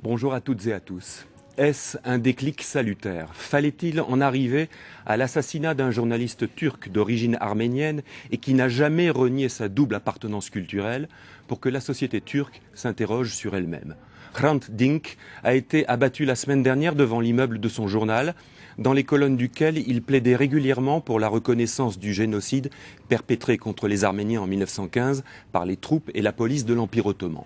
Bonjour à toutes et à tous. Est-ce un déclic salutaire? Fallait-il en arriver à l'assassinat d'un journaliste turc d'origine arménienne et qui n'a jamais renié sa double appartenance culturelle pour que la société turque s'interroge sur elle-même? Hrant Dink a été abattu la semaine dernière devant l'immeuble de son journal, dans les colonnes duquel il plaidait régulièrement pour la reconnaissance du génocide perpétré contre les Arméniens en 1915 par les troupes et la police de l'Empire ottoman.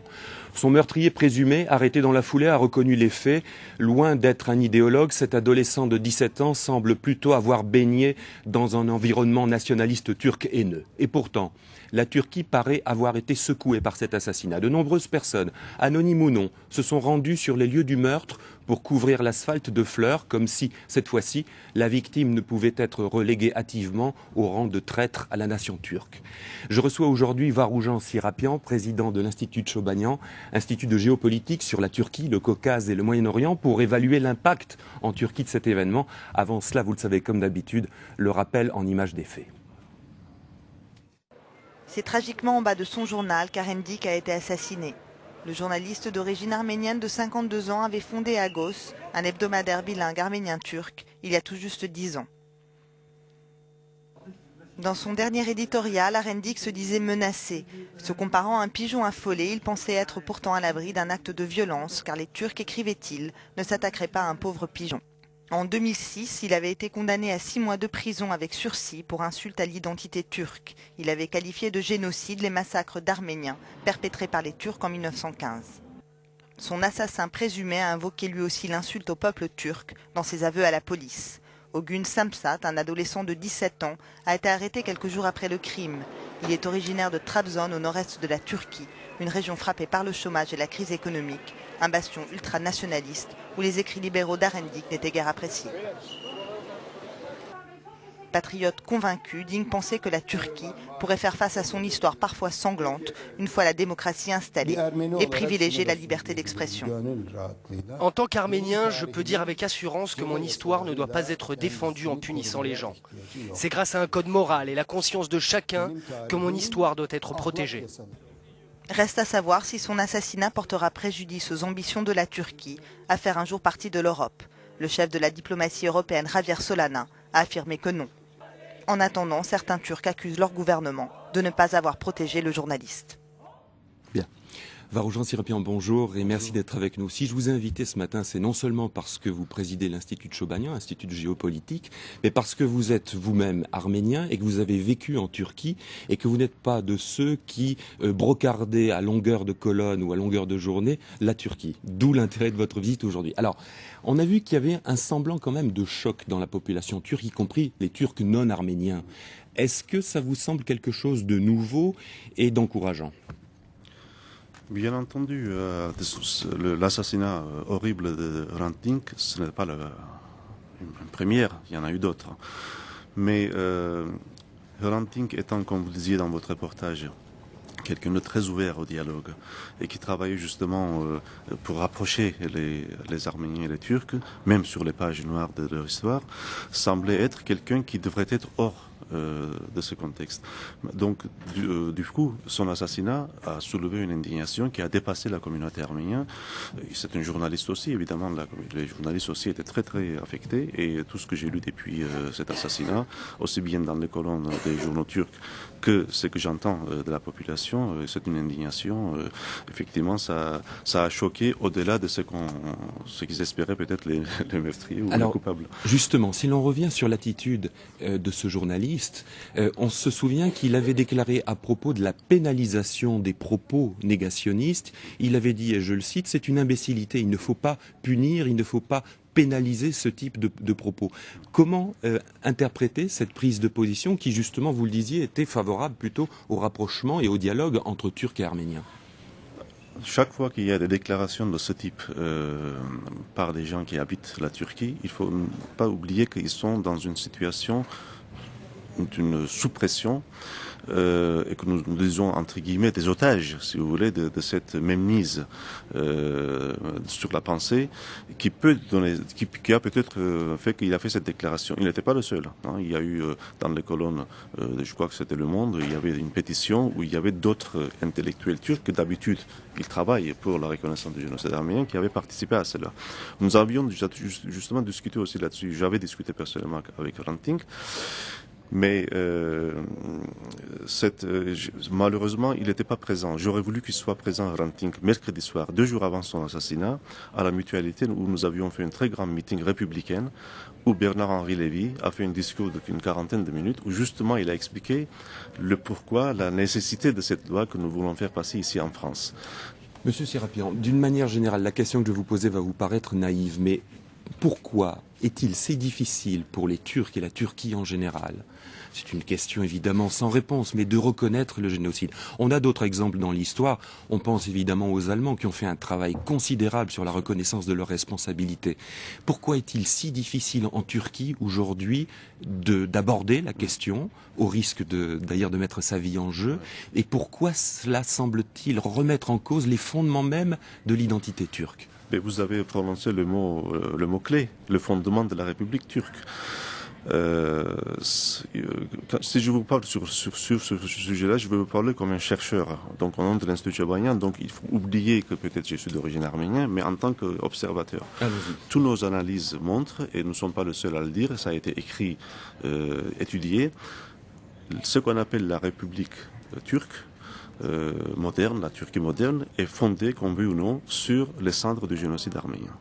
Son meurtrier présumé, arrêté dans la foulée, a reconnu les faits. Loin d'être un idéologue, cet adolescent de 17 ans semble plutôt avoir baigné dans un environnement nationaliste turc haineux. Et pourtant, la Turquie paraît avoir été secouée par cet assassinat. De nombreuses personnes, anonymes ou non, se sont rendues sur les lieux du meurtre pour couvrir l'asphalte de fleurs, comme si, cette fois-ci, la victime ne pouvait être reléguée hâtivement au rang de traître à la nation turque. Je reçois aujourd'hui Varoujan Sirapian, président de l'Institut Chobanian, Institut de géopolitique sur la Turquie, le Caucase et le Moyen-Orient, pour évaluer l'impact en Turquie de cet événement. Avant cela, vous le savez comme d'habitude, le rappel en images des faits. C'est tragiquement en bas de son journal qu'Hrant Dink a été assassiné. Le journaliste d'origine arménienne de 52 ans avait fondé Agos, un hebdomadaire bilingue arménien-turc, il y a tout juste 10 ans. Dans son dernier éditorial, Hrant Dink se disait menacé. Se comparant à un pigeon affolé, il pensait être pourtant à l'abri d'un acte de violence, car les Turcs, écrivait-il, ne s'attaqueraient pas à un pauvre pigeon. En 2006, il avait été condamné à 6 mois de prison avec sursis pour insulte à l'identité turque. Il avait qualifié de génocide les massacres d'Arméniens perpétrés par les Turcs en 1915. Son assassin présumé a invoqué lui aussi l'insulte au peuple turc dans ses aveux à la police. Ogun Samsat, un adolescent de 17 ans, a été arrêté quelques jours après le crime. Il est originaire de Trabzon, au nord-est de la Turquie, une région frappée par le chômage et la crise économique, un bastion ultranationaliste où les écrits libéraux d'Hrant Dink n'étaient guère appréciés. Patriote convaincu, Dink pensait que la Turquie pourrait faire face à son histoire parfois sanglante, une fois la démocratie installée, et privilégier la liberté d'expression. En tant qu'Arménien, je peux dire avec assurance que mon histoire ne doit pas être défendue en punissant les gens. C'est grâce à un code moral et la conscience de chacun que mon histoire doit être protégée. Reste à savoir si son assassinat portera préjudice aux ambitions de la Turquie à faire un jour partie de l'Europe. Le chef de la diplomatie européenne, Javier Solana, a affirmé que non. En attendant, certains Turcs accusent leur gouvernement de ne pas avoir protégé le journaliste. Bien. Varoujan Sirapian, bonjour et merci d'être avec nous. Si je vous ai invité ce matin, c'est non seulement parce que vous présidez l'Institut Chobanian, Institut de géopolitique, mais parce que vous êtes vous-même arménien et que vous avez vécu en Turquie et que vous n'êtes pas de ceux qui brocardaient à longueur de colonne ou à longueur de journée la Turquie. D'où l'intérêt de votre visite aujourd'hui. Alors, on a vu qu'il y avait un semblant quand même de choc dans la population turque, y compris les Turcs non arméniens. Est-ce que ça vous semble quelque chose de nouveau et d'encourageant ? Bien entendu, l'assassinat horrible de Hrant Dink, ce n'est pas une première, il y en a eu d'autres. Mais Hrant Dink étant, comme vous le disiez dans votre reportage, quelqu'un de très ouvert au dialogue et qui travaillait justement pour rapprocher les Arméniens et les Turcs, même sur les pages noires de leur histoire, semblait être quelqu'un qui devrait être hors de ce contexte. Donc, du coup, son assassinat a soulevé une indignation qui a dépassé la communauté arménienne. C'est un journaliste aussi, évidemment. Les journalistes aussi étaient très, très affectés. Et tout ce que j'ai lu depuis cet assassinat, aussi bien dans les colonnes des journaux turcs que ce que j'entends de la population, c'est une indignation. Effectivement, ça a choqué au-delà de ce qu'ils espéraient peut-être les meurtriers ou les coupables. Justement, si l'on revient sur l'attitude de ce journaliste, on se souvient qu'il avait déclaré à propos de la pénalisation des propos négationnistes, il avait dit, et je le cite, c'est une imbécilité, il ne faut pas punir, il ne faut pas pénaliser ce type de propos. Comment interpréter cette prise de position qui, justement, vous le disiez, était favorable plutôt au rapprochement et au dialogue entre Turcs et Arméniens ? Chaque fois qu'il y a des déclarations de ce type par des gens qui habitent la Turquie, il ne faut pas oublier qu'ils sont dans une situation d'une sous-pression et que nous disons entre guillemets des otages, si vous voulez, de cette mainmise sur la pensée qui a peut-être fait qu'il a fait cette déclaration. Il n'était pas le seul. Hein. Il y a eu dans les colonnes, je crois que c'était Le Monde, il y avait une pétition où il y avait d'autres intellectuels turcs que d'habitude ils travaillent pour la reconnaissance du génocide arménien qui avaient participé à cela. Nous avions justement discuté aussi là-dessus. J'avais discuté personnellement avec Hrant Dink. Mais malheureusement, il n'était pas présent. J'aurais voulu qu'il soit présent, Hrant Dink, mercredi soir, 2 jours avant son assassinat, à la Mutualité, où nous avions fait un très grand meeting républicain, où Bernard-Henri Lévy a fait un discours d'une 40aine de minutes, où justement il a expliqué le pourquoi, la nécessité de cette loi que nous voulons faire passer ici en France. Monsieur Serapian, d'une manière générale, la question que je vais vous poser va vous paraître naïve, mais pourquoi est-il si difficile pour les Turcs et la Turquie en général, c'est une question évidemment sans réponse, mais de reconnaître le génocide? On a d'autres exemples dans l'histoire. On pense évidemment aux Allemands qui ont fait un travail considérable sur la reconnaissance de leurs responsabilités. Pourquoi est-il si difficile en Turquie aujourd'hui d'aborder la question, au risque d'ailleurs de mettre sa vie en jeu? Et pourquoi cela semble-t-il remettre en cause les fondements même de l'identité turque? Mais vous avez prononcé le mot clé, le fondement de la République turque. Si je vous parle sur ce sujet-là, je vais vous parler comme un chercheur, donc au nom de l'Institut Chebanian. Donc il faut oublier que peut-être je suis d'origine arménienne, mais en tant qu'observateur. Toutes nos analyses montrent, et nous ne sommes pas le seul à le dire, ça a été écrit, étudié, ce qu'on appelle la République turque, moderne, la Turquie moderne, est fondée, qu'on veut ou non, sur les cendres du génocide arménien.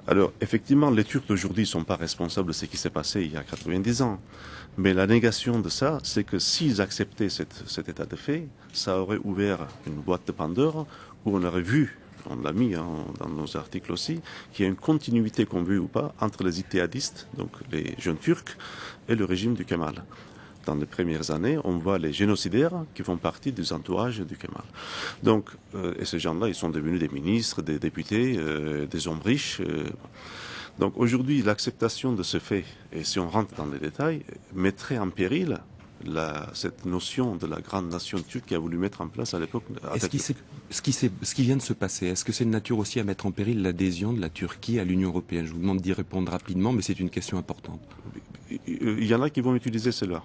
Alors, effectivement, les Turcs d'aujourd'hui ne sont pas responsables de ce qui s'est passé il y a 90 ans. Mais la négation de ça, c'est que s'ils acceptaient cet état de fait, ça aurait ouvert une boîte de Pandore où on aurait vu, on l'a mis dans nos articles aussi, qu'il y a une continuité, qu'on veut ou pas, entre les ittihadistes, donc les jeunes Turcs, et le régime du Kemal. Dans les premières années, on voit les génocidaires qui font partie des entourages du Kemal. Donc, et ces gens-là, ils sont devenus des ministres, des députés, des hommes riches. Donc aujourd'hui, l'acceptation de ce fait, et si on rentre dans les détails, mettrait en péril cette notion de la grande nation turque qui a voulu mettre en place à l'époque. Ce qui vient de se passer, est-ce que c'est de nature aussi à mettre en péril l'adhésion de la Turquie à l'Union européenne? Je vous demande d'y répondre rapidement, mais c'est une question importante. Il y en a qui vont utiliser cela.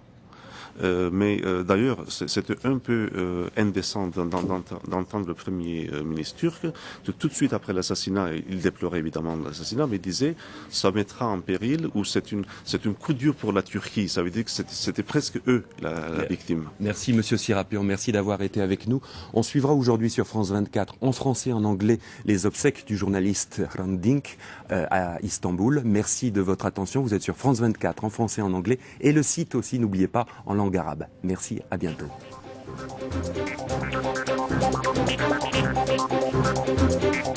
Mais d'ailleurs, c'était un peu indécent d'entendre le Premier ministre turc, tout de suite après l'assassinat, il déplorait évidemment l'assassinat, mais il disait ça mettra en péril, ou c'est un coup dur pour la Turquie. Ça veut dire que c'était presque eux la victime. Merci Monsieur Serapian, merci d'avoir été avec nous. On suivra aujourd'hui sur France 24, en français et en anglais, les obsèques du journaliste Hrant Dink à Istanbul. Merci de votre attention. Vous êtes sur France 24, en français et en anglais, et le site aussi, n'oubliez pas, en langue arabe. Merci, à bientôt.